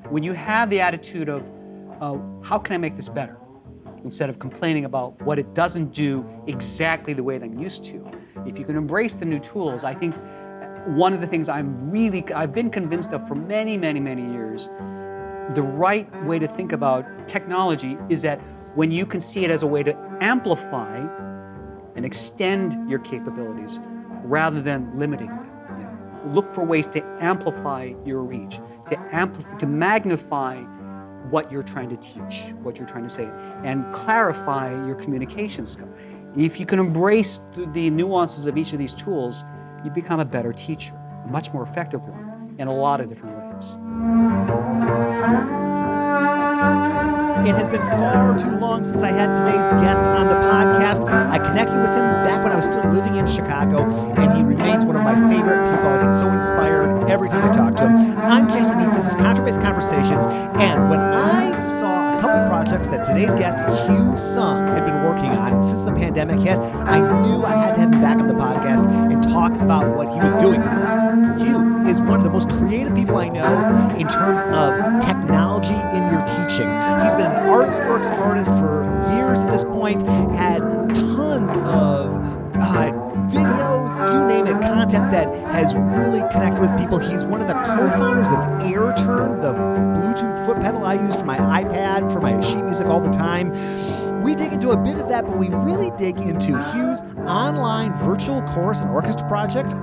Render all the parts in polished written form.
when you have the attitude of, how can I make this better? Instead of complaining about what it doesn't do exactly the way that I'm used to. If you can embrace the new tools, I think one of the things I've been convinced of for many, many, many years, the right way to think about technology is that when you can see it as a way to amplify and extend your capabilities rather than limiting them. You know, look for ways to amplify your reach, to magnify what you're trying to teach, what you're trying to say, and clarify your communication skill. If you can embrace the nuances of each of these tools, you become a better teacher, a much more effective one, in a lot of different ways. It has been far too long since I had today's guest on the podcast. I connected with him back when I was still living in Chicago, and he remains one of my favorite people. I get so inspired every time I talk to him. I'm Jason Heath. This is Contrabass Conversations, and when I saw a couple projects that today's guest, Hugh Sung, had been working on since the pandemic hit, I knew I had to have him back on the podcast and talk about what he was doing. Hugh is one of the most creative people I know in terms of technology in your teaching. He's been an artist for years at this point, had tons of videos, you name it, content that has really connected with people. He's one of the co-founders of AirTurn, the Bluetooth foot pedal I use for my iPad, for my sheet music all the time. We dig into a bit of that, but we really dig into Hugh's online virtual chorus and orchestra project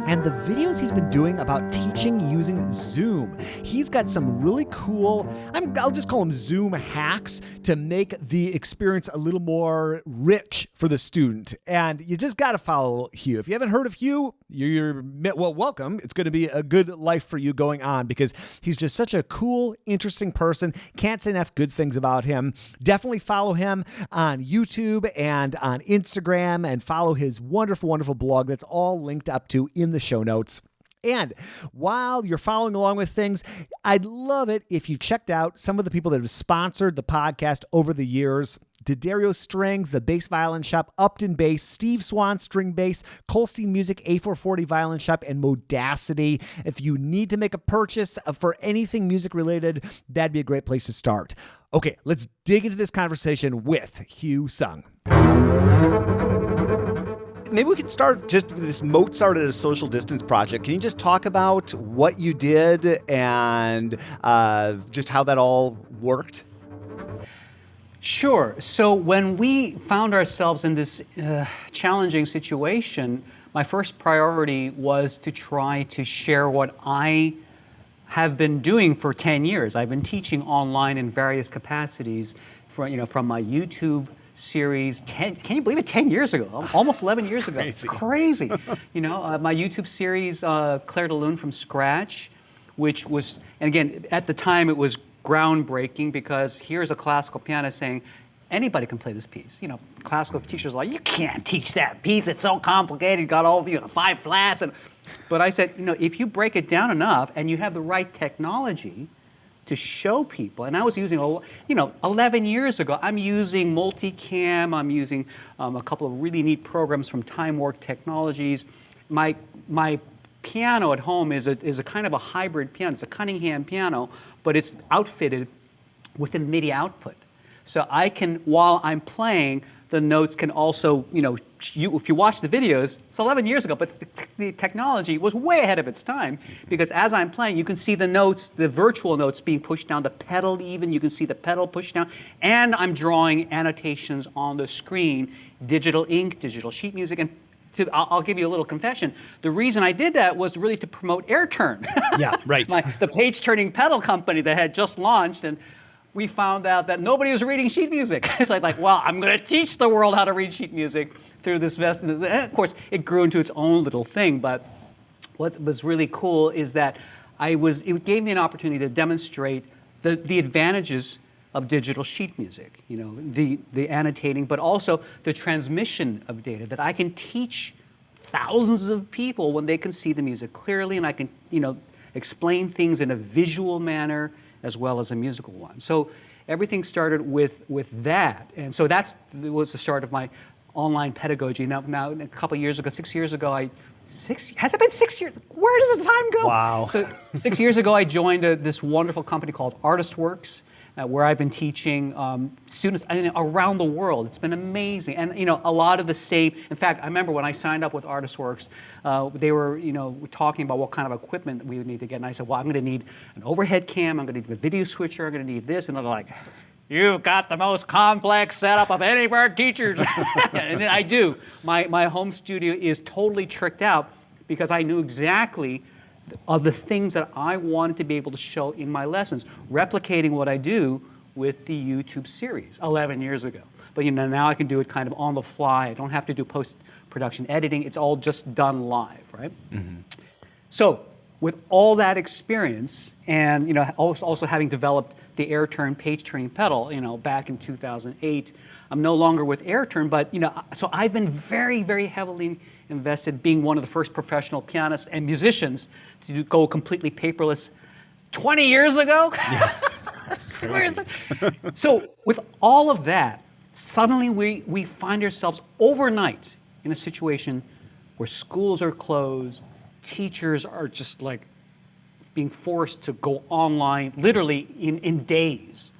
and the videos he's been doing about teaching using Zoom. He's got some really cool, I'll just call them Zoom hacks to make the experience a little more rich for the student. And you just got to follow Hugh. If you haven't heard of Hugh, well, welcome. It's going to be a good life for you going on because he's just such a cool, interesting person. Can't say enough good things about him. Definitely follow him on YouTube and on Instagram and follow his wonderful, wonderful blog that's all linked up to in the show notes. And while you're following along with things, I'd love it if you checked out some of the people that have sponsored the podcast over the years. D'Addario Strings, the Bass Violin Shop, Upton Bass, Steve Swan String Bass, Kolstein Music, A440 Violin Shop, and Modacity. If you need to make a purchase for anything music related, that'd be a great place to start. Okay, let's dig into this conversation with Hugh Sung. Maybe we could start just with this Mozart at a Social Distance project. Can you just talk about what you did and just how that all worked? Sure. So when we found ourselves in this challenging situation, my first priority was to try to share what I have been doing for 10 years. I've been teaching online in various capacities from my YouTube series, can you believe it, 10 years ago, almost 11 years ago. It's crazy. My YouTube series, Claire de Lune from Scratch, which was, and again, at the time it was groundbreaking because here's a classical pianist saying, anybody can play this piece. Classical teachers are like, you can't teach that piece, it's so complicated, you got all 5 flats. But I said, if you break it down enough and you have the right technology to show people, and I was using, 11 years ago, I'm using multicam, I'm using a couple of really neat programs from TimeWork Technologies. My piano at home is a kind of a hybrid piano. It's a Cunningham piano, but it's outfitted with a MIDI output. So I can, while I'm playing, the notes can also, if you watch the videos, it's 11 years ago, but the technology was way ahead of its time because as I'm playing, you can see the notes, the virtual notes being pushed down, the pedal even, you can see the pedal pushed down, and I'm drawing annotations on the screen, digital ink, digital sheet music, and I'll give you a little confession. The reason I did that was really to promote AirTurn. Yeah, right. The page-turning pedal company that had just launched, and we found out that nobody was reading sheet music. It's like, well, I'm going to teach the world how to read sheet music through this vest. And of course, it grew into its own little thing. But what was really cool is that it gave me an opportunity to demonstrate the advantages of digital sheet music, the annotating, but also the transmission of data, that I can teach thousands of people when they can see the music clearly, and I can, explain things in a visual manner as well as a musical one. So everything started with that, and so that was the start of my online pedagogy. Now a couple of years ago, 6 years ago, I Has it been 6 years? Where does this time go? Wow. So 6 years ago, I joined this wonderful company called ArtistWorks, where I've been teaching students around the world. It's been amazing. And a lot of the same, in fact, I remember when I signed up with ArtistWorks, they were talking about what kind of equipment we would need to get. And I said, well, I'm going to need an overhead cam, I'm going to need a video switcher, I'm going to need this. And they're like, you've got the most complex setup of any of our teachers. And I do. My home studio is totally tricked out because I knew exactly of the things that I wanted to be able to show in my lessons, replicating what I do with the YouTube series 11 years ago. But now I can do it kind of on the fly. I don't have to do post-production editing. It's all just done live, right? Mm-hmm. So with all that experience, and also having developed the AirTurn page-turning pedal, back in 2008, I'm no longer with AirTurn, but so I've been very, very heavily invested, being one of the first professional pianists and musicians to go completely paperless 20 years ago. Yeah. So with all of that, suddenly we find ourselves overnight in a situation where schools are closed, teachers are just like being forced to go online literally in days,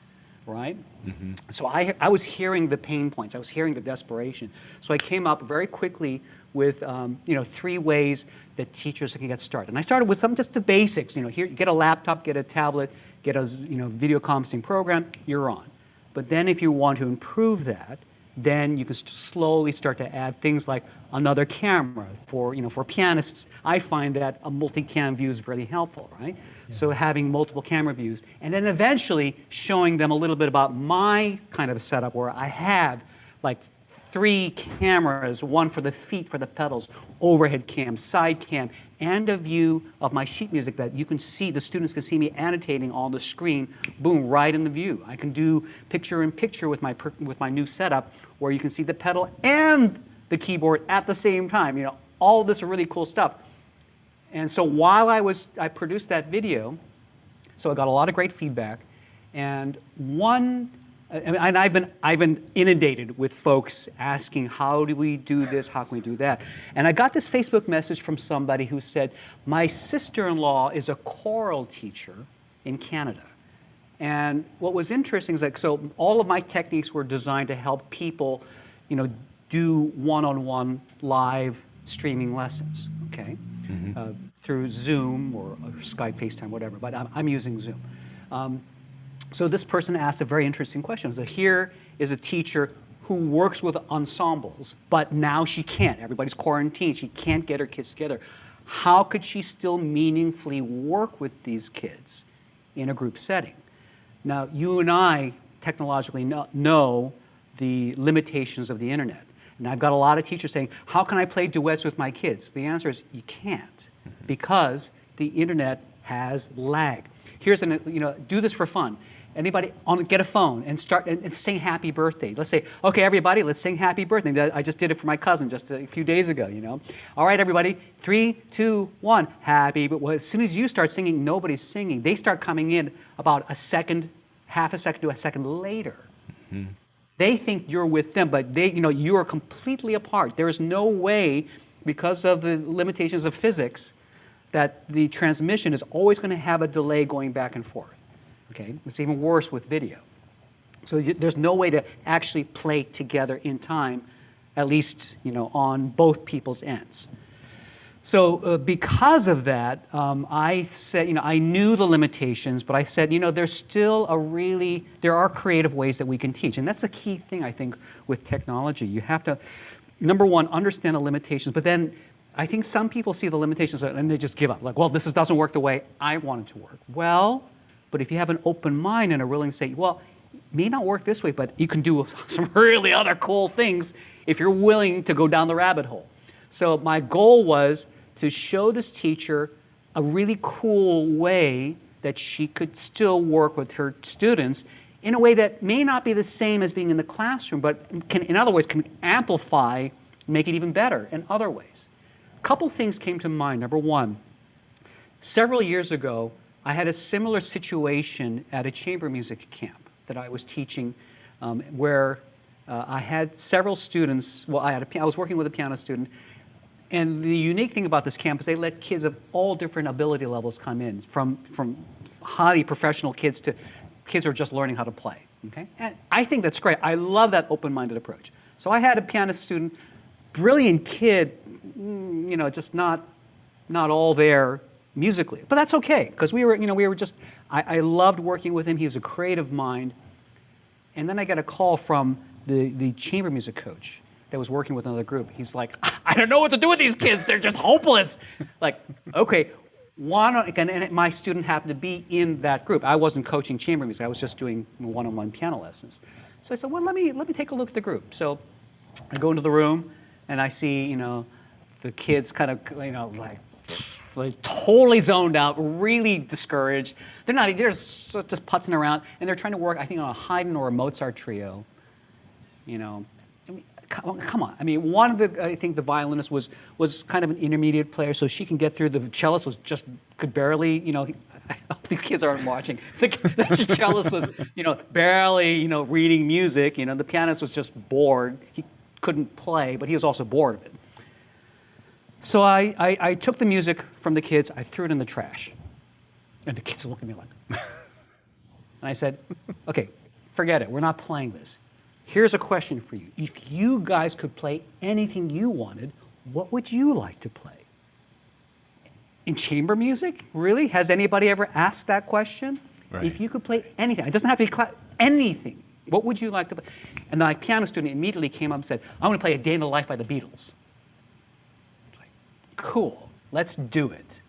right? Mm-hmm. So I was hearing the pain points, I was hearing the desperation. So I came up very quickly with 3 ways that teachers can get started. And I started with just the basics. Here, get a laptop, get a tablet, get a video conferencing program, you're on. But then if you want to improve that, then you can slowly start to add things like another camera. For pianists, I find that a multi-cam view is really helpful, right? Yeah. So having multiple camera views, and then eventually showing them a little bit about my kind of setup where I have like 3 cameras, one for the feet, for the pedals, overhead cam, side cam, and a view of my sheet music that you can see, the students can see me annotating on the screen, boom, right in the view. I can do picture-in-picture with my new setup where you can see the pedal and the keyboard at the same time. All of this really cool stuff. And so while I produced that video, so I got a lot of great feedback, and and I've been inundated with folks asking, how do we do this? How can we do that? And I got this Facebook message from somebody who said, my sister-in-law is a choral teacher in Canada. And what was interesting is so all of my techniques were designed to help people, do one-on-one live streaming lessons, okay? Mm-hmm. Through Zoom or Skype, FaceTime, whatever, but I'm using Zoom. So this person asked a very interesting question. So here is a teacher who works with ensembles, but now she can't. Everybody's quarantined. She can't get her kids together. How could she still meaningfully work with these kids in a group setting? Now, you and I technologically know the limitations of the internet. And I've got a lot of teachers saying, how can I play duets with my kids? The answer is you can't, because the internet has lag. Here's do this for fun. Anybody get a phone and start and sing happy birthday. Let's say, okay, everybody, let's sing happy birthday. I just did it for my cousin just a few days ago, All right, everybody, 3, 2, 1, happy. But as soon as you start singing, nobody's singing. They start coming in about a second, half a second to a second later. Mm-hmm. They think you're with them, but you are completely apart. There is no way, because of the limitations of physics, that the transmission is always going to have a delay going back and forth. Okay, it's even worse with video. So there's no way to actually play together in time, at least on both people's ends. So because of that, I said, I knew the limitations, but I said, there's still there are creative ways that we can teach, and that's the key thing I think with technology. You have to, number one, understand the limitations, but then I think some people see the limitations and they just give up. Like, well, this doesn't work the way I want it to work. Well, but if you have an open mind and are willing to say, well, it may not work this way, but you can do some really other cool things if you're willing to go down the rabbit hole. So my goal was to show this teacher a really cool way that she could still work with her students in a way that may not be the same as being in the classroom, but in other ways, can amplify, make it even better in other ways. A couple things came to mind. Number one, several years ago, I had a similar situation at a chamber music camp that I was teaching, where I had several students. Well, I was working with a piano student, And the unique thing about this campus, they let kids of all different ability levels come in, from highly professional kids to kids who are just learning how to play. Okay, and I think that's great. I love that open-minded approach. So I had a piano student, brilliant kid, just not all there musically, but that's okay because we were just. I loved working with him. He was a creative mind, and then I got a call from the chamber music coach that was working with another group. He's like, I don't know what to do with these kids. They're just hopeless. Like, okay. And my student happened to be in that group. I wasn't coaching chamber music. I was just doing one-on-one piano lessons. So I said, well, let me take a look at the group. So I go into the room and I see, the kids kind of, like totally zoned out, really discouraged. They're just putzing around, and they're trying to work, I think, on a Haydn or a Mozart trio. Come on. I mean, I think the violinist was kind of an intermediate player, so she can get through. The cellist could barely, I hope the kids aren't watching. The cellist was, barely, reading music. The pianist was just bored. He couldn't play, but he was also bored of it. So I took the music from the kids, I threw it in the trash. And the kids looked at me like, and I said, okay, forget it. We're not playing this. Here's a question for you. If you guys could play anything you wanted, what would you like to play? In chamber music? Really? Has anybody ever asked that question? Right. If you could play anything, it doesn't have to be anything, what would you like to play? And my piano student immediately came up and said, I want to play A Day in the Life by the Beatles. It's like, cool, let's do it.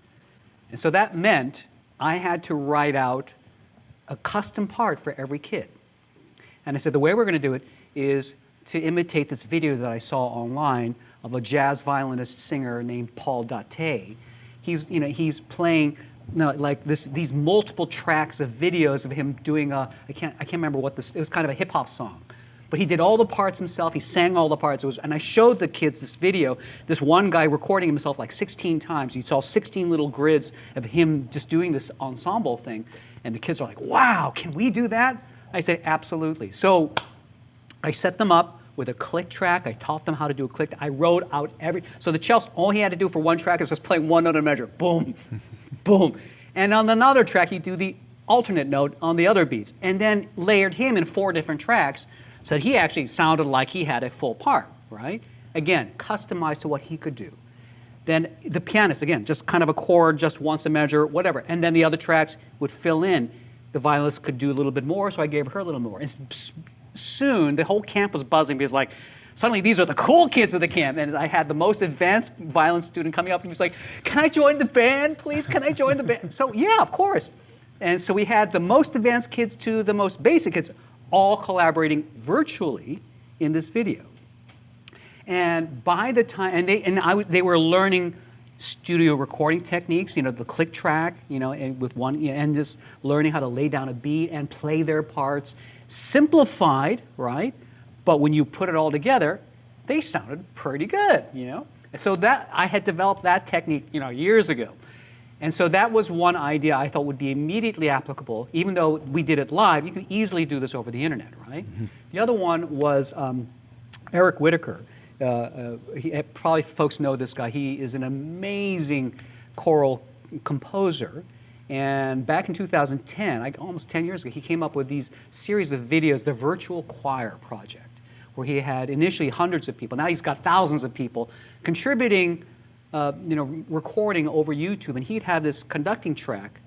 And so that meant I had to write out a custom part for every kid. And I said, the way we're going to do it is to imitate this video that I saw online of a jazz violinist singer named Paul Daté. He's playing these multiple tracks of videos of him doing I can't remember it was kind of a hip hop song. But he did all the parts himself, he sang all the parts, and I showed the kids this video, this one guy recording himself like 16 times. You saw 16 little grids of him just doing this ensemble thing. And the kids are like, wow, can we do that? I said, absolutely. So I set them up with a click track. I taught them how to do a click. I wrote out so the cellist, all he had to do for one track is just play one note and measure. Boom, boom. And on another track, he'd do the alternate note on the other beats. And then layered him in 4 different tracks so that he actually sounded like he had a full part, right? Again, customized to what he could do. Then the pianist, again, just kind of a chord, just once a measure, whatever. And then the other tracks would fill in. The violinist could do a little bit more, so I gave her a little more. And soon, the whole camp was buzzing because, like, suddenly these are the cool kids of the camp. And I had the most advanced violin student coming up and was like, can I join the band, please? Can I join the band? So, yeah, of course. And so we had the most advanced kids to the most basic kids all collaborating virtually in this video. And by the time, they were learning studio recording techniques, the click track, and with one, and just learning how to lay down a beat and play their parts. Simplified, right? But when you put it all together, they sounded pretty good, So that I had developed that technique, years ago. And so that was one idea I thought would be immediately applicable. Even though we did it live, you can easily do this over the internet, right? Mm-hmm. The other one was Eric Whitaker. Probably folks know this guy. He is an amazing choral composer. And back in 2010, almost 10 years ago, he came up with these series of videos, the Virtual Choir Project, where he had initially hundreds of people. Now he's got thousands of people contributing, recording over YouTube. And he'd have this conducting track,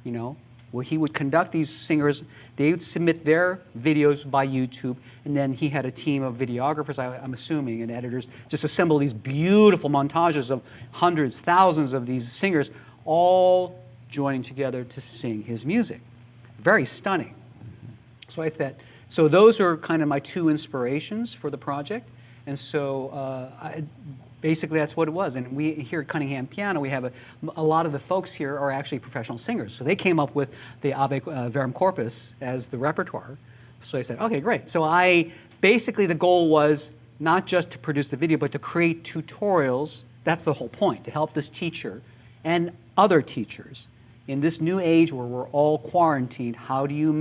where he would conduct these singers. They would submit their videos by YouTube, and then he had a team of videographers, I'm assuming, and editors, just assemble these beautiful montages of hundreds, thousands of these singers, all joining together to sing his music. Very stunning. So I thought, so those are kind of my 2 inspirations for the project, and so basically that's what it was. And we here at Cunningham Piano, we have a lot of the folks here are actually professional singers. So they came up with the Ave Verum Corpus as the repertoire. So I said, okay, great. So basically the goal was not just to produce the video, but to create tutorials. That's the whole point, to help this teacher and other teachers in this new age where we're all quarantined. How do you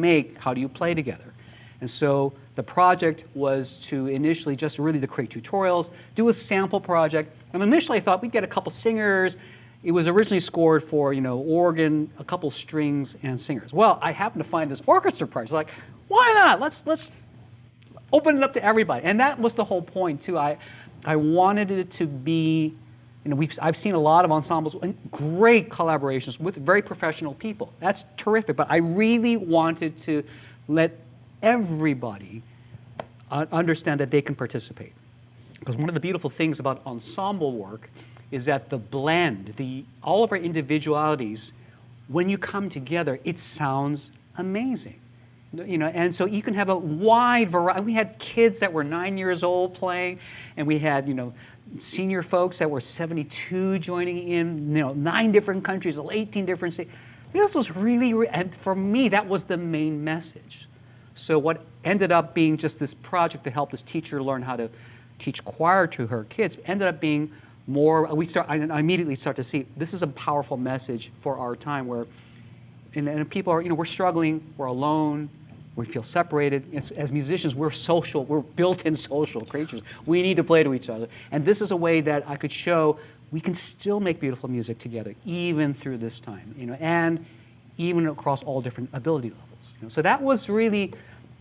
play together? And so the project was to initially just really to create tutorials, do a sample project, And initially I thought we'd get a couple singers. It was originally scored for, organ, a couple strings, and singers. Well, I happened to find this orchestra part. So like, why not? Let's open it up to everybody. And that was the whole point too. I wanted it to be, I've seen a lot of ensembles and great collaborations with very professional people. That's terrific. But I really wanted to let everybody understand that they can participate. Because one of the beautiful things about ensemble work is that the blend, all of our individualities, when you come together, it sounds amazing. And so you can have a wide variety. We had kids that were 9 years old playing, and we had, senior folks that were 72 joining in, 9 different countries, 18 different states. This was really, and for me, that was the main message. So what ended up being just this project to help this teacher learn how to teach choir to her kids ended up being more, I immediately start to see this is a powerful message for our time where, and people are, we're struggling, we're alone, we feel separated. As musicians, we're social, we're built-in social creatures. We need to play to each other. And this is a way that I could show we can still make beautiful music together, even through this time, and even across all different ability levels. So that was really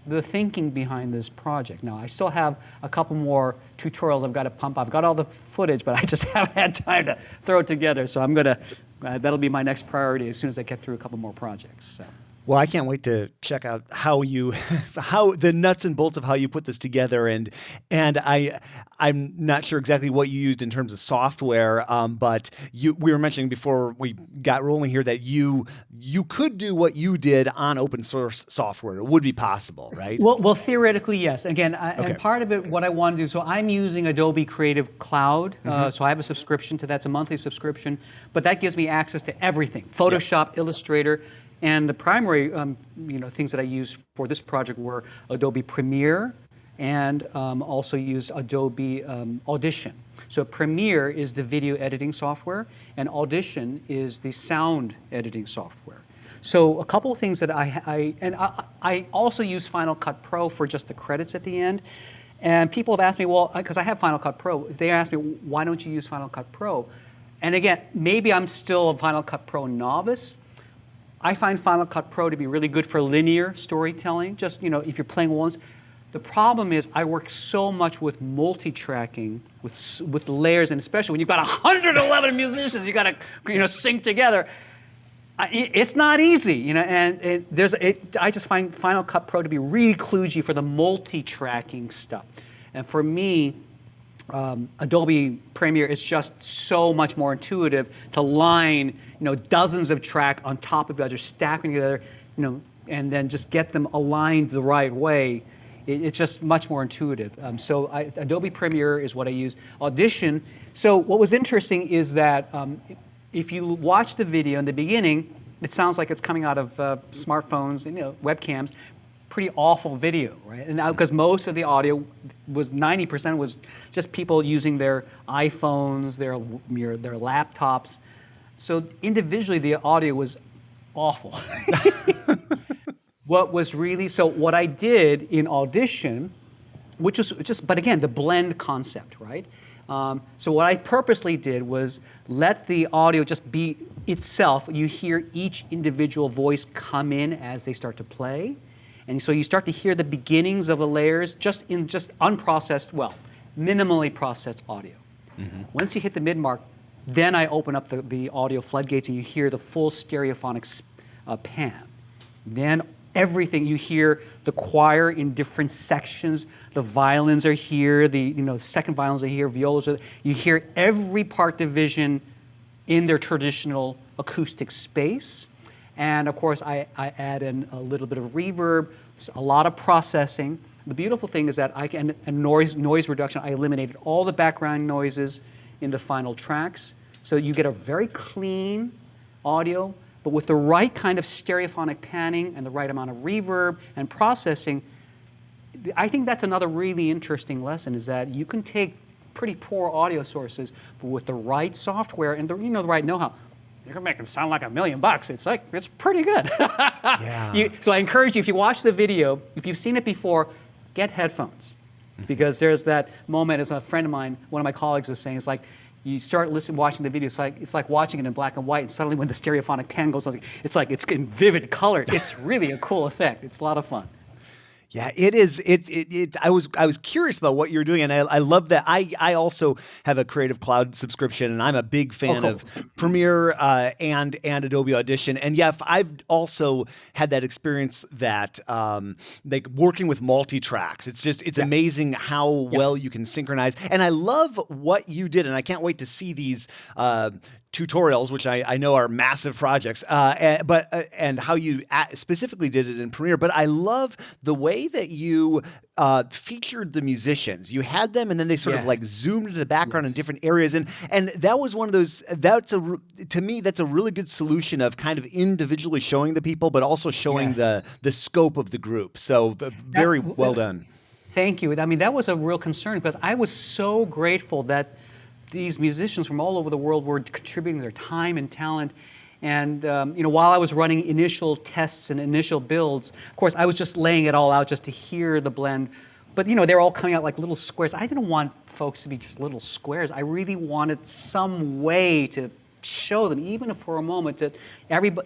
the thinking behind this project. Now, I still have a couple more tutorials I've got to pump. I've got all the footage, but I just haven't had time to throw it together. So I'm gonna, that'll be my next priority as soon as I get through a couple more projects. So. Well, I can't wait to check out how the nuts and bolts of how you put this together, and I'm not sure exactly what you used in terms of software, but we were mentioning before we got rolling here that you could do what you did on open source software. It would be possible, right? Well, theoretically, yes. Again, Okay. and part of it, what I want to do, so I'm using Adobe Creative Cloud, so I have a subscription to that. It's a monthly subscription, but that gives me access to everything: Photoshop, Illustrator. And the primary things that I used for this project were Adobe Premiere and also used Adobe Audition. So Premiere is the video editing software, and Audition is the sound editing software. So a couple of things that I also use Final Cut Pro for just the credits at the end. And people have asked me, well, because I have Final Cut Pro, they asked me, why don't you use Final Cut Pro? And again, maybe I'm still a Final Cut Pro novice. I find Final Cut Pro to be really good for linear storytelling, just, if you're playing once. The problem is I work so much with multi-tracking, with layers, and especially when you've got 111 musicians, you got to, sync together. It's not easy, and I just find Final Cut Pro to be really kludgy for the multi-tracking stuff. And for me, Adobe Premiere is just so much more intuitive to line, dozens of tracks on top of each other, stacking together, and then just get them aligned the right way. It's just much more intuitive. So Adobe Premiere is what I use. Audition. So what was interesting is that if you watch the video in the beginning, it sounds like it's coming out of smartphones and webcams. Pretty awful video, right? And now, because most of the audio was 90% was just people using their iPhones, their laptops. So individually, the audio was awful. What I did in Audition, which was but again, the blend concept, right? So what I purposely did was let the audio just be itself. You hear each individual voice come in as they start to play. And so you start to hear the beginnings of the layers just unprocessed, minimally processed audio. Mm-hmm. Once you hit the mid-mark, then I open up the audio floodgates and you hear the full stereophonic pan. Then everything, you hear the choir in different sections, the violins are here, the second violins are here, violas are there. You hear every part division in their traditional acoustic space. And of course, I add in a little bit of reverb, a lot of processing. The beautiful thing is that noise reduction, I eliminated all the background noises in the final tracks. So you get a very clean audio, but with the right kind of stereophonic panning and the right amount of reverb and processing. I think that's another really interesting lesson, is that you can take pretty poor audio sources, but with the right software and the right know-how, you can make it sound like $1 million. It's pretty good. Yeah. So I encourage you, if you watch the video, if you've seen it before, get headphones. Because there's that moment, as a friend of mine, one of my colleagues was saying, it's like, you start watching the video, it's like watching it in black and white, and suddenly when the stereophonic pan goes on, it's in vivid color. It's really a cool effect. It's a lot of fun. Yeah, it is. I was curious about what you're doing, and I love that. I also have a Creative Cloud subscription, and I'm a big fan of Premiere and Adobe Audition. And yeah, I've also had that experience that like working with multi-tracks. It's amazing how well you can synchronize. And I love what you did, and I can't wait to see these tutorials, which I know are massive projects, and how you specifically did it in Premiere. But I love the way that you featured the musicians. You had them, and then they sort of like zoomed into the background in different areas, and that was one of those. To me, that's a really good solution of kind of individually showing the people, but also showing the scope of the group. So very well done. Thank you. I mean, that was a real concern because I was so grateful that these musicians from all over the world were contributing their time and talent. And while I was running initial tests and initial builds, of course, I was just laying it all out just to hear the blend. But they're all coming out like little squares. I didn't want folks to be just little squares. I really wanted some way to show them, even if for a moment, that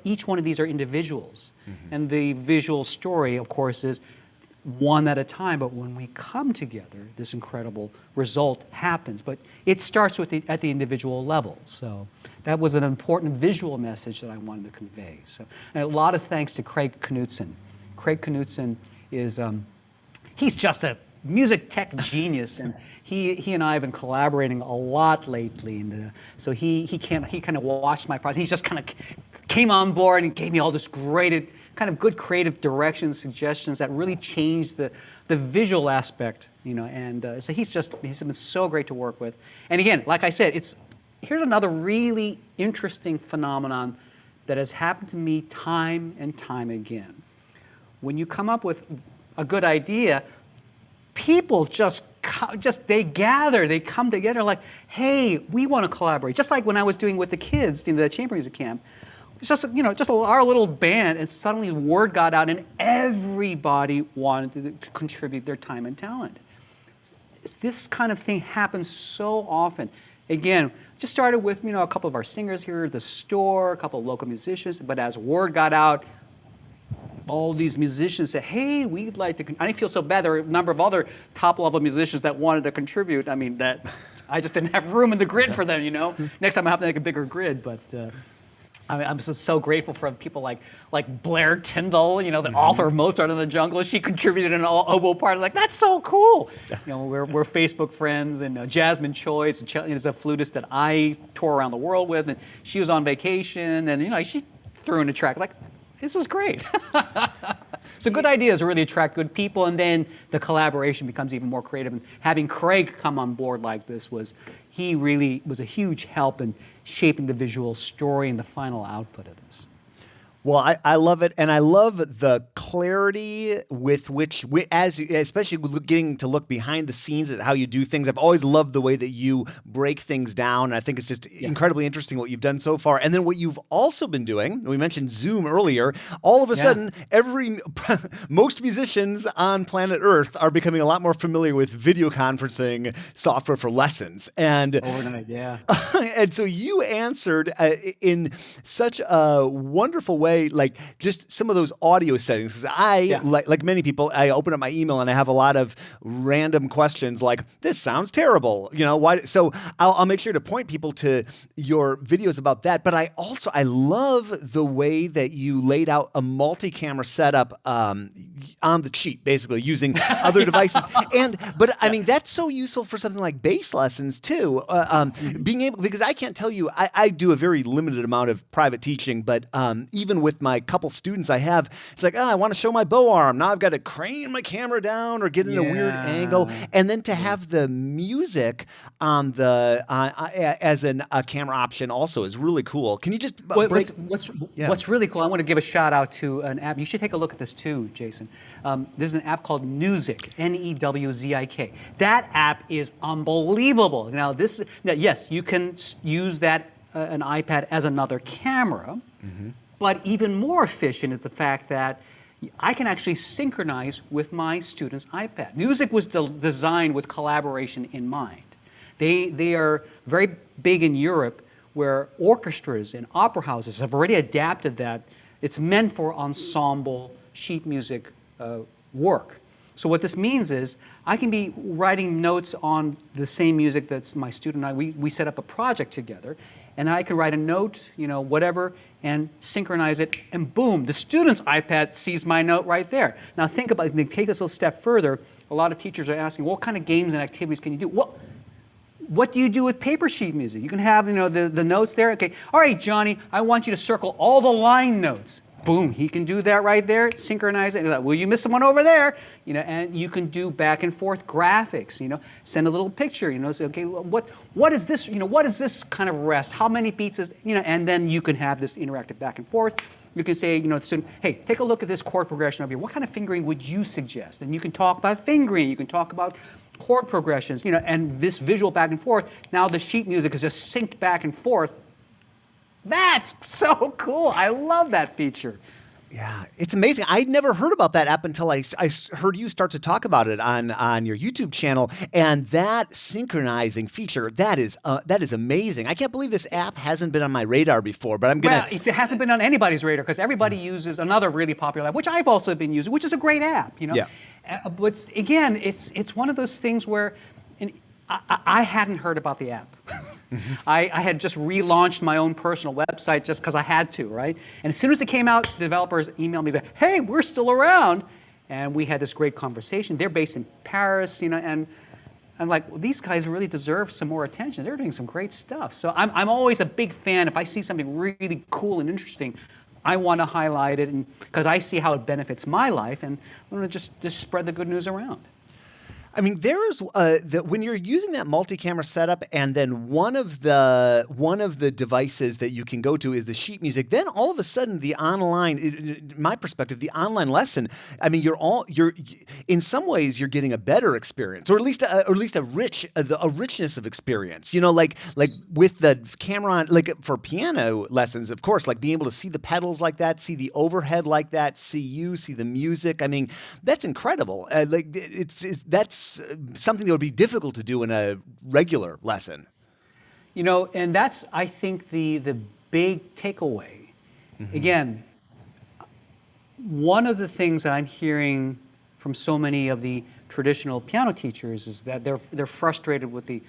each one of these are individuals. Mm-hmm. And the visual story, of course, is one at a time, but when we come together, this incredible result happens. But it starts at the individual level. So that was an important visual message that I wanted to convey. So, and a lot of thanks to Craig Knudsen. Craig Knudsen is, he's just a music tech genius, and he and I have been collaborating a lot lately. And so he kind of watched my process. He just kind of came on board and gave me all this great kind of good creative directions, suggestions that really changed the visual aspect, and so he's been so great to work with. And again, like I said, here's another really interesting phenomenon that has happened to me time and time again. When you come up with a good idea, people they gather, they come together like, hey, we want to collaborate. Just like when I was doing with the kids in the chamber music camp. It's just, our little band, and suddenly the word got out, and everybody wanted to contribute their time and talent. This kind of thing happens so often. Again, just started with, a couple of our singers here, the store, a couple of local musicians, but as word got out, all these musicians said, hey, we'd like to, I didn't feel so bad. There were a number of other top-level musicians that wanted to contribute. I mean, that I just didn't have room in the grid for them, Next time I have to make a bigger grid, but... I'm so grateful for people like Blair Tyndall, the author of Mozart in the Jungle. She contributed an oboe part. Like, that's so cool. We're Facebook friends, and Jasmine Choi is a flutist that I tour around the world with, and she was on vacation, and she threw in a track. Like, this is great. So good ideas really attract good people, and then the collaboration becomes even more creative. And having Craig come on board like this he really was a huge help in shaping the visual story and the final output of this. Well, I love it, and I love the clarity with which, especially getting to look behind the scenes at how you do things. I've always loved the way that you break things down, and I think it's just incredibly interesting what you've done so far. And then what you've also been doing, we mentioned Zoom earlier, all of a sudden, most musicians on planet Earth are becoming a lot more familiar with video conferencing software for lessons. And overnight, and so you answered in such a wonderful way, like just some of those audio settings. Because like many people, I open up my email and I have a lot of random questions like, this sounds terrible. Why? So I'll make sure to point people to your videos about that. But I love the way that you laid out a multi-camera setup on the cheap, basically using other devices. I mean, that's so useful for something like bass lessons too. Being able, because I can't tell you, I do a very limited amount of private teaching, but even with my couple students I have, it's like, I want to show my bow arm. Now I've got to crane my camera down or get in a weird angle. And then to have the music on as a camera option also is really cool. Can you just what's really cool, I want to give a shout out to an app. You should take a look at this too, Jason. There's an app called Newzik, Newzik. That app is unbelievable. Now, yes, you can use that an iPad as another camera. Mm-hmm. But even more efficient is the fact that I can actually synchronize with my student's iPad. Newzik was designed with collaboration in mind. They are very big in Europe, where orchestras and opera houses have already adapted that. It's meant for ensemble sheet music work. So what this means is I can be writing notes on the same music that's my student and I, we set up a project together, and I can write a note, whatever, and synchronize it, and boom, the student's iPad sees my note right there. Now think about it, take this a little step further. A lot of teachers are asking, what kind of games and activities can you do? What do you do with paper sheet music? You can have, the notes there. Okay, all right, Johnny, I want you to circle all the line notes. Boom, he can do that right there, synchronize it. Well, you missed one over there, and you can do back and forth graphics, send a little picture, say, okay, what is this, what is this kind of rest? How many beats is, and then you can have this interactive back and forth. You can say, to the student, hey, take a look at this chord progression over here. What kind of fingering would you suggest? And you can talk about fingering, you can talk about chord progressions, and this visual back and forth. Now the sheet music is just synced back and forth. That's so cool. I love that feature. Yeah, it's amazing. I'd never heard about that app until I heard you start to talk about it on your YouTube channel. And that synchronizing feature, that is amazing. I can't believe this app hasn't been on my radar before, but I'm going to... Well, it hasn't been on anybody's radar because everybody uses another really popular app, which I've also been using, which is a great app, Yeah. But again, it's one of those things where I hadn't heard about the app. I had just relaunched my own personal website just because I had to, right? And as soon as it came out, the developers emailed me that, hey, we're still around. And we had this great conversation. They're based in Paris, and I'm like, well, these guys really deserve some more attention. They're doing some great stuff. So I'm always a big fan. If I see something really cool and interesting, I want to highlight it because I see how it benefits my life, and I want to just spread the good news around. I mean, there's when you're using that multi-camera setup, and then one of the devices that you can go to is the sheet music. Then all of a sudden, the online, in my perspective, the online lesson. I mean, you're in some ways you're getting a better experience, or at least a richness of experience. Like with the camera on, like for piano lessons, of course, like being able to see the pedals like that, see the overhead like that, see the music. I mean, that's incredible. That's something that would be difficult to do in a regular lesson. And that's, I think, the big takeaway. Mm-hmm. Again, one of the things that I'm hearing from so many of the traditional piano teachers is that they're frustrated with the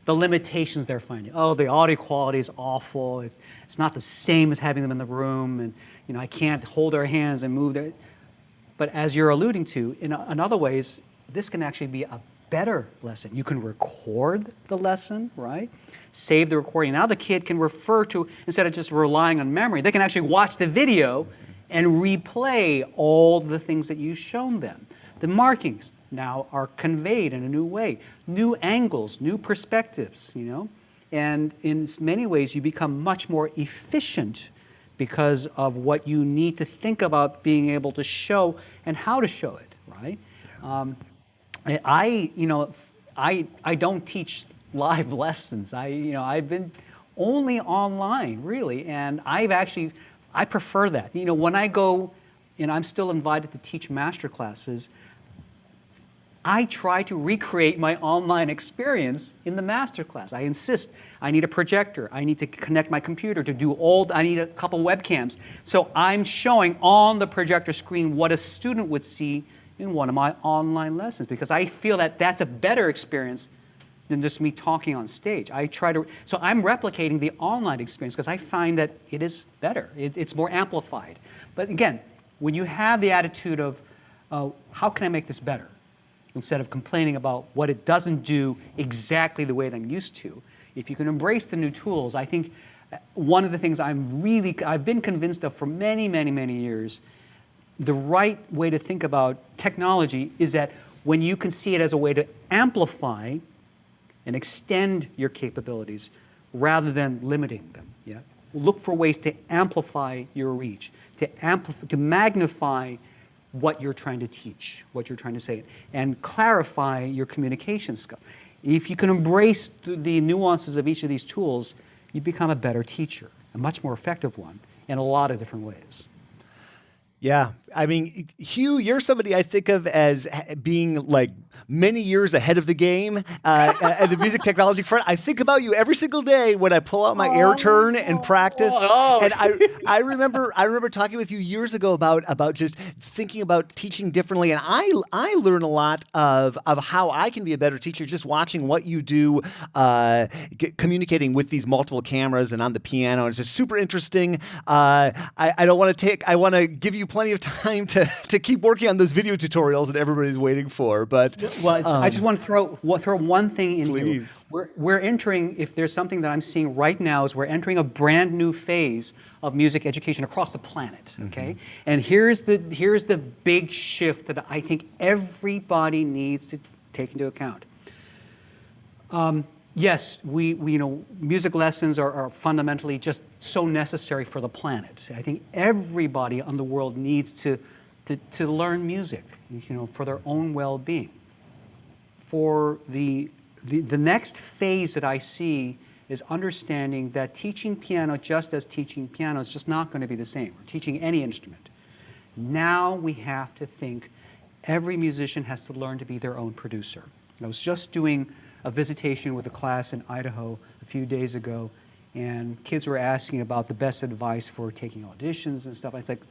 limitations they're finding. Oh, the audio quality is awful. It's not the same as having them in the room, and I can't hold their hands and move their. But as you're alluding to, in other ways, this can actually be a better lesson. You can record the lesson, right? Save the recording. Now the kid can refer to, instead of just relying on memory, they can actually watch the video and replay all the things that you've shown them. The markings now are conveyed in a new way. New angles, new perspectives, And in many ways, you become much more efficient because of what you need to think about being able to show and how to show it, right? I don't teach live lessons. I've been only online, really, and I prefer that. When I go, and I'm still invited to teach master classes, I try to recreate my online experience in the master class. I insist. I need a projector. I need to connect my computer to do I need a couple webcams. So I'm showing on the projector screen what a student would see in one of my online lessons, because I feel that that's a better experience than just me talking on stage. So I'm replicating the online experience because I find that it is better. It's more amplified. But again, when you have the attitude of, how can I make this better? Instead of complaining about what it doesn't do exactly the way that I'm used to, if you can embrace the new tools, I think one of the things I've been convinced of for many, many, many years, the right way to think about technology is that when you can see it as a way to amplify and extend your capabilities rather than limiting them. Yeah? Look for ways to amplify your reach, to magnify what you're trying to teach, what you're trying to say, and clarify your communication skill. If you can embrace the nuances of each of these tools, you become a better teacher, a much more effective one in a lot of different ways. Yeah. I mean, Hugh, you're somebody I think of as being like many years ahead of the game at the music technology front. I think about you every single day when I pull out my AirTurn and practice. And I remember talking with you years ago about just thinking about teaching differently. And I learn a lot of how I can be a better teacher just watching what you do, communicating with these multiple cameras and on the piano. It's just super interesting. I want to give you plenty of time to keep working on those video tutorials that everybody's waiting for. But I just want to throw one thing in please. here. We're entering, if there's something that I'm seeing right now, is we're entering a brand new phase of music education across the planet. Okay, and here's the big shift that I think everybody needs to take into account. Yes, we music lessons are fundamentally just so necessary for the planet. I think everybody in the world needs to learn music, for their own well-being. For the next phase that I see is understanding that teaching piano just as teaching piano is just not going to be the same, or teaching any instrument. Now we have to think every musician has to learn to be their own producer. I was just doing a visitation with a class in Idaho a few days ago, and kids were asking about the best advice for taking auditions and stuff. It's like,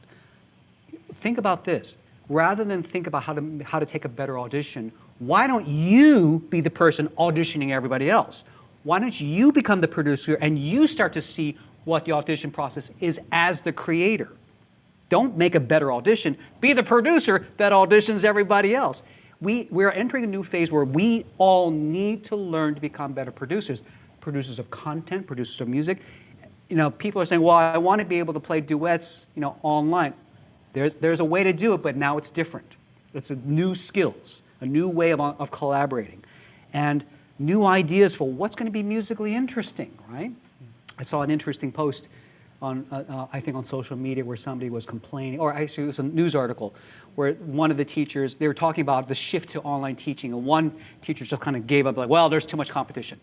think about this. Rather than think about how to take a better audition, why don't you be the person auditioning everybody else? Why don't you become the producer and you start to see what the audition process is as the creator? Don't make a better audition. Be the producer that auditions everybody else. We're entering a new phase where we all need to learn to become better producers of content, producers of music. People are saying, well, I want to be able to play duets, online. There's a way to do it, but now it's different. It's new skills, a new way of collaborating, and new ideas for what's going to be musically interesting, right? I saw an interesting post on, I think on social media, where somebody was complaining, or actually it was a news article, where one of the teachers, they were talking about the shift to online teaching, and one teacher just kind of gave up, like, well, there's too much competition.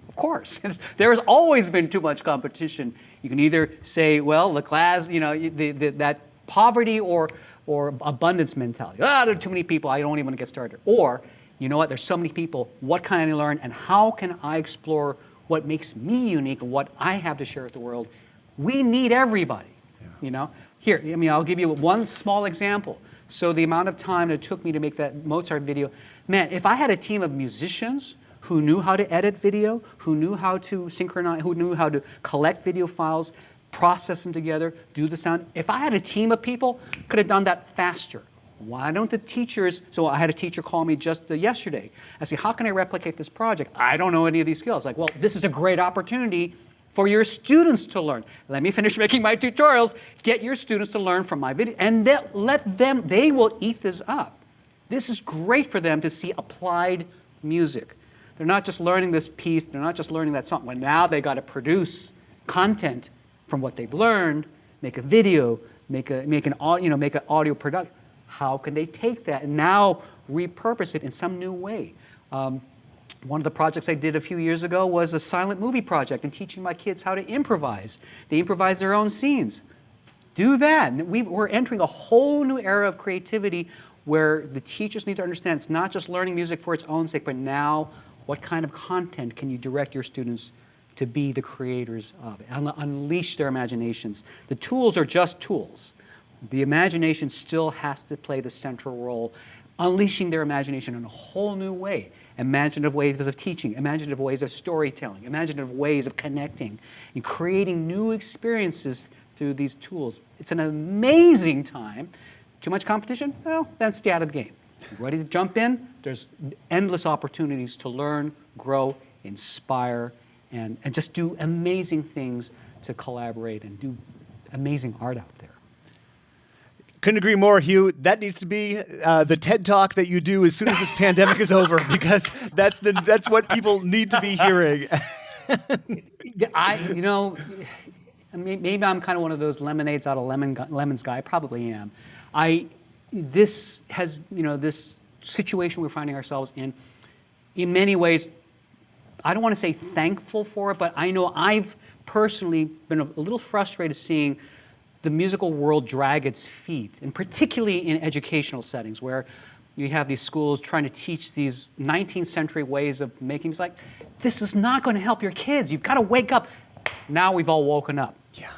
Of course, there's always been too much competition. You can either say, well, the class, that poverty or abundance mentality. There are too many people, I don't even want to get started. Or, you know what, there's so many people, what can I learn, and how can I explore what makes me unique and what I have to share with the world? We need everybody, Here, I'll give you one small example. So the amount of time that it took me to make that Mozart video, man, if I had a team of musicians who knew how to edit video, who knew how to synchronize, who knew how to collect video files, process them together, do the sound. If I had a team of people, could have done that faster. Why don't the teachers, so I had a teacher call me just yesterday. I said, how can I replicate this project? I don't know any of these skills. Like, well, this is a great opportunity for your students to learn. Let me finish making my tutorials, get your students to learn from my video, and they will eat this up. This is great for them to see applied music. They're not just learning this piece, they're not just learning that song. Well, now they got to produce content from what they've learned, make a video, make an audio production. How can they take that and now repurpose it in some new way? One of the projects I did a few years ago was a silent movie project and teaching my kids how to improvise. They improvise their own scenes. Do that. We're entering a whole new era of creativity where the teachers need to understand it's not just learning music for its own sake, but now what kind of content can you direct your students to be the creators of it, unleash their imaginations. The tools are just tools. The imagination still has to play the central role, unleashing their imagination in a whole new way. Imaginative ways of teaching, imaginative ways of storytelling, imaginative ways of connecting, and creating new experiences through these tools. It's an amazing time. Too much competition? Well, then stay out of the game. Ready to jump in? There's endless opportunities to learn, grow, inspire, and just do amazing things to collaborate and do amazing art out there. Couldn't agree more, Hugh. That needs to be the TED Talk that you do as soon as this pandemic is over, because that's what people need to be hearing. Maybe I'm kind of one of those lemonades out of lemons guy. I probably am. This situation we're finding ourselves in many ways, I don't want to say thankful for it, but I know I've personally been a little frustrated seeing the musical world drag its feet, and particularly in educational settings where you have these schools trying to teach these 19th century ways of making music. Like, this is not going to help your kids. You've got to wake up. Now we've all woken up. Yeah.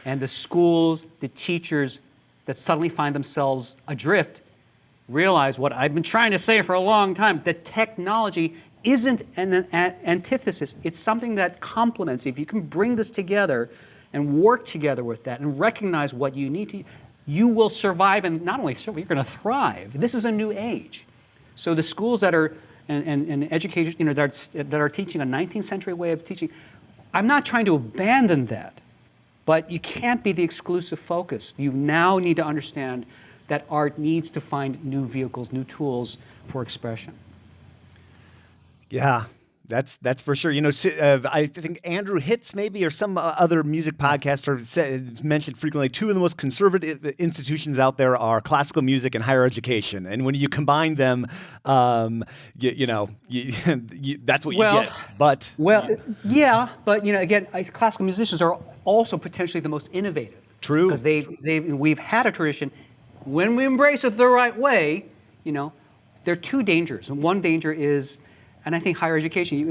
And the schools, the teachers that suddenly find themselves adrift realize what I've been trying to say for a long time, that technology isn't an antithesis. It's something that complements. If you can bring this together and work together with that and recognize what you need to, you will survive, and not only survive, you're going to thrive. This is a new age. So the schools that are, and educators, that are teaching a 19th century way of teaching, I'm not trying to abandon that, but you can't be the exclusive focus. You now need to understand that art needs to find new vehicles, new tools for expression. Yeah, that's for sure. I think Andrew Hitz maybe or some other music podcaster mentioned frequently 2 of the most conservative institutions out there are classical music and higher education. And when you combine them, that's what you get. But again, classical musicians are also potentially the most innovative. True. Because we've had a tradition. When we embrace it the right way, there are 2 dangers. And one danger is, and I think higher education,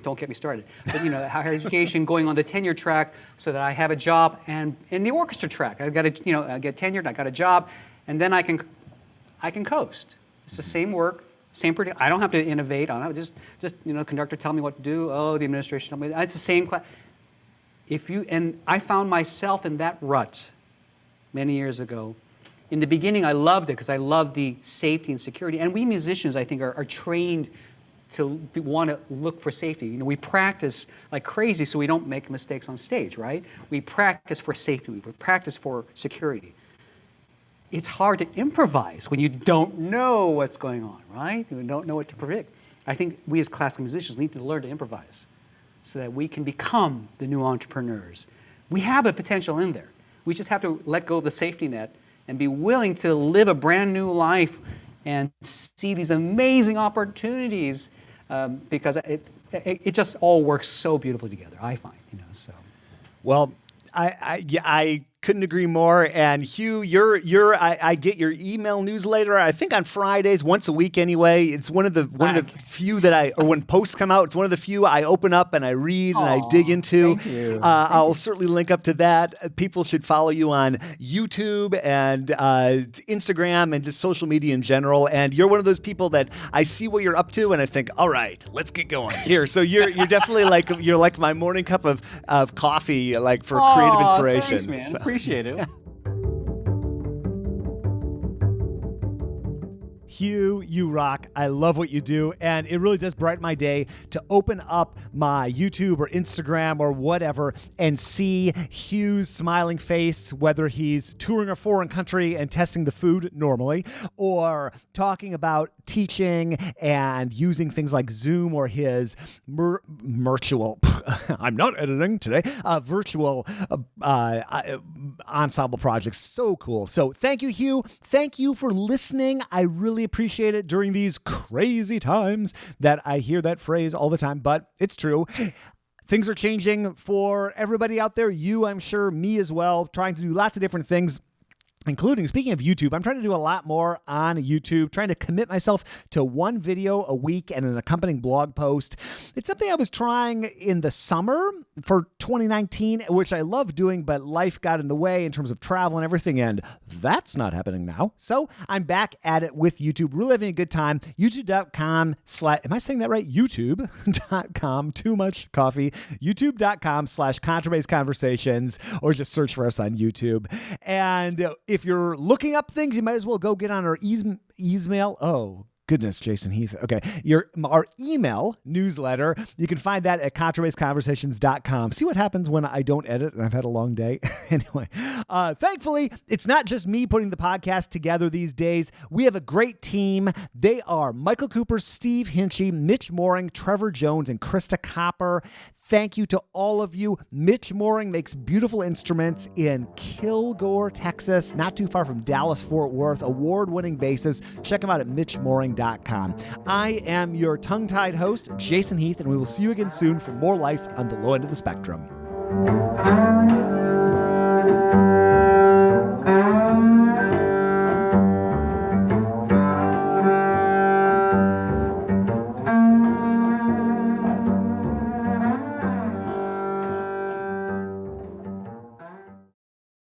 don't get me started, but higher education going on the tenure track so that I have a job, and in the orchestra track, I've got to, I get tenured, I got a job, and then I can coast. It's the same work, same product. I don't have to innovate. I don't have just conductor tell me what to do. Oh, the administration tell me. It's the same class. And I found myself in that rut many years ago. In the beginning, I loved it because I loved the safety and security. And we musicians, I think, are trained to want to look for safety. We practice like crazy so we don't make mistakes on stage, right? We practice for safety. We practice for security. It's hard to improvise when you don't know what's going on, right? You don't know what to predict. I think we as classical musicians need to learn to improvise so that we can become the new entrepreneurs. We have the potential in there. We just have to let go of the safety net and be willing to live a brand new life and see these amazing opportunities because it just all works so beautifully together, I find, so. Well, I couldn't agree more. And Hugh, I get your email newsletter, I think on Fridays, once a week anyway. It's one of the few that or when posts come out, it's one of the few I open up and I read and I dig into. Thank you. I'll certainly link up to that. People should follow you on YouTube and Instagram and just social media in general. And you're one of those people that I see what you're up to and I think, all right, let's get going here. So you're definitely like my morning cup of coffee, like for creative inspiration. Thanks, man. So. Appreciate it. Hugh, you rock. I love what you do. And it really does brighten my day to open up my YouTube or Instagram or whatever and see Hugh's smiling face, whether he's touring a foreign country and testing the food normally, or talking about teaching and using things like Zoom or his virtual, I'm not editing today, virtual ensemble projects. So cool. So thank you, Hugh. Thank you for listening. I really appreciate it during these crazy times that I hear that phrase all the time, but it's true. Things are changing for everybody out there. You, I'm sure, me as well, trying to do lots of different things. Including, speaking of YouTube, I'm trying to do a lot more on YouTube, trying to commit myself to 1 video a week and an accompanying blog post. It's something I was trying in the summer for 2019, which I love doing, but life got in the way in terms of travel and everything, and that's not happening now. So I'm back at it with YouTube, really having a good time. YouTube.com/ am I saying that right? YouTube.com, too much coffee. YouTube.com/Contrabass Conversations, or just search for us on YouTube. And if you're looking up things, you might as well go get on our email. Oh, goodness, Jason Heath. Okay. Our email newsletter. You can find that at contrabassconversations.com. See what happens when I don't edit and I've had a long day. Anyway, thankfully, it's not just me putting the podcast together these days. We have a great team. They are Michael Cooper, Steve Hinchy, Mitch Mooring, Trevor Jones, and Krista Copper. Thank you to all of you. Mitch Mooring makes beautiful instruments in Kilgore, Texas, not too far from Dallas-Fort Worth, award-winning basses. Check him out at mitchmooring.com. I am your tongue-tied host, Jason Heath, and we will see you again soon for more life on the low end of the spectrum.